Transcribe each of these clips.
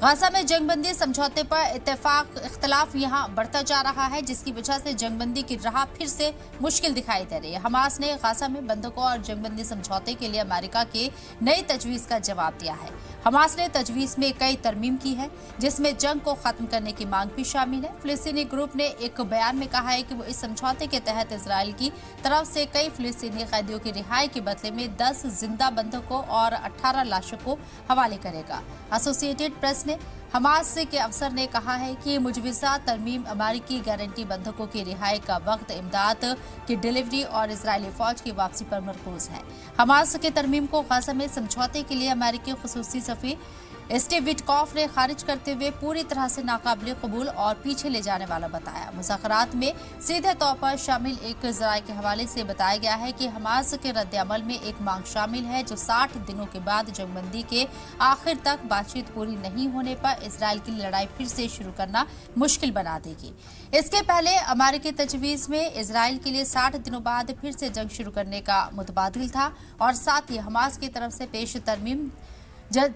Gaza में जंगबंदी समझौते पर इख्तलाफ यहां बढ़ता जा रहा है, जिसकी वजह से जंगबंदी की राह फिर से मुश्किल दिखाई दे रही है। हमास ने गाजा में बंधकों और जंगबंदी समझौते के लिए अमेरिका की नई तजवीज का जवाब दिया है। हमास ने तजवीज में कई तरमीम की है, जिसमें जंग को खत्म करने की मांग भी शामिल है। फिलिस्तीनी ग्रुप ने एक बयान में कहा है कि वो इस समझौते के तहत इसराइल की तरफ से कई फिलिस्तीनी कैदियों की रिहाई के बदले में 10 जिंदा बंधकों और 18 लाशों को हवाले करेगा। एसोसिएटेड प्रेस ने हमास के अफसर ने कहा है कि मुजविज़ा तरमीम अमेरिकी गारंटी बंधकों की रिहाई का वक्त, इमदाद की डिलीवरी और इजरायली फौज की वापसी पर मरकूज है। हमास के तरमीम को गाजा में समझौते के लिए अमेरिकी खुसूसी सफीर स्टीव विटकॉफ ने खारिज करते हुए पूरी तरह से नाकाबिल कबूल और पीछे ले जाने वाला बताया। मुज़ाकरात में सीधे तौर पर शामिल एक ज़राए के हवाले से बताया गया है कि हमास के रद्द-ए-अमल में एक मांग शामिल है जो 60 दिनों के बाद जंगबंदी के आखिर तक बातचीत पूरी नहीं होने पर इसराइल की लड़ाई फिर से शुरू करना मुश्किल बना देगी। इसके पहले अमेरिकी तजवीज़ में इसराइल के लिए 60 दिनों बाद फिर से जंग शुरू करने का मुतबादिल था और साथ ही हमास की तरफ से पेश तरमीम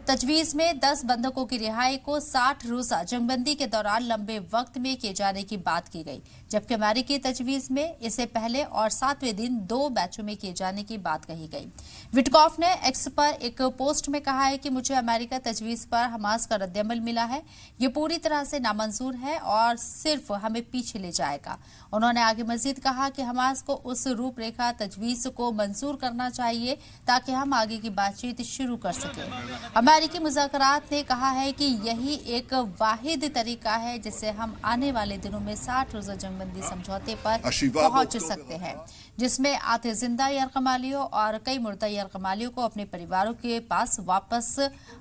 तजवीज में 10 बंधकों की रिहाई को 60 रोजा जंगबंदी के दौरान लंबे वक्त में किए जाने की बात की गई, जबकि अमेरिकी तजवीज में इसे पहले और 7वें दिन 2 बैचों में किए जाने की बात कही गई। विटकॉफ ने एक्स पर एक पोस्ट में कहा है कि मुझे अमेरिका तजवीज पर हमास का रद्द-ए-अमल मिला है, ये पूरी तरह से नामंजूर है और सिर्फ हमें पीछे ले जाएगा। उन्होंने आगे मजीद कहा कि हमास को उस रूपरेखा तजवीज को मंजूर करना चाहिए ताकि हम आगे की बातचीत शुरू कर सकें। अमेरिकी मुज़ाकरात ने कहा है कि यही एक वाहिद तरीका है जिससे हम आने वाले दिनों में 60 रोज़ा जंगबंदी समझौते पर पहुंच सकते हैं, जिसमें आधे जिंदा यरगमालियों और कई मुर्दा यरगमालियों को अपने परिवारों के पास वापस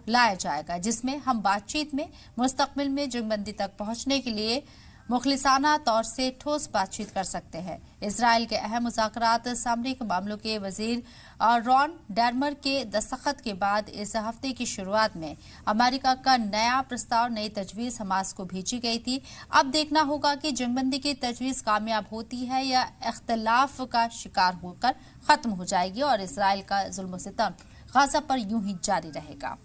लाया जाएगा, जिसमें हम बातचीत में मुस्तकबिल में जंगबंदी तक पहुंचने के लिए मुखलिसाना तौर से ठोस बातचीत कर सकते हैं। इसराइल के अहम मुज़ाकरात सामरिक मामलों के वजीर रॉन डर्मर के दस्तखत के बाद इस हफ्ते की शुरुआत में अमेरिका का नया प्रस्ताव, नई तजवीज़ हमास को भेजी गई थी। अब देखना होगा कि जंगबंदी की तजवीज़ कामयाब होती है या इख्तलाफ का शिकार होकर खत्म हो जाएगी और इसराइल का जुल्म सितम गाजा पर यूं ही जारी रहेगा।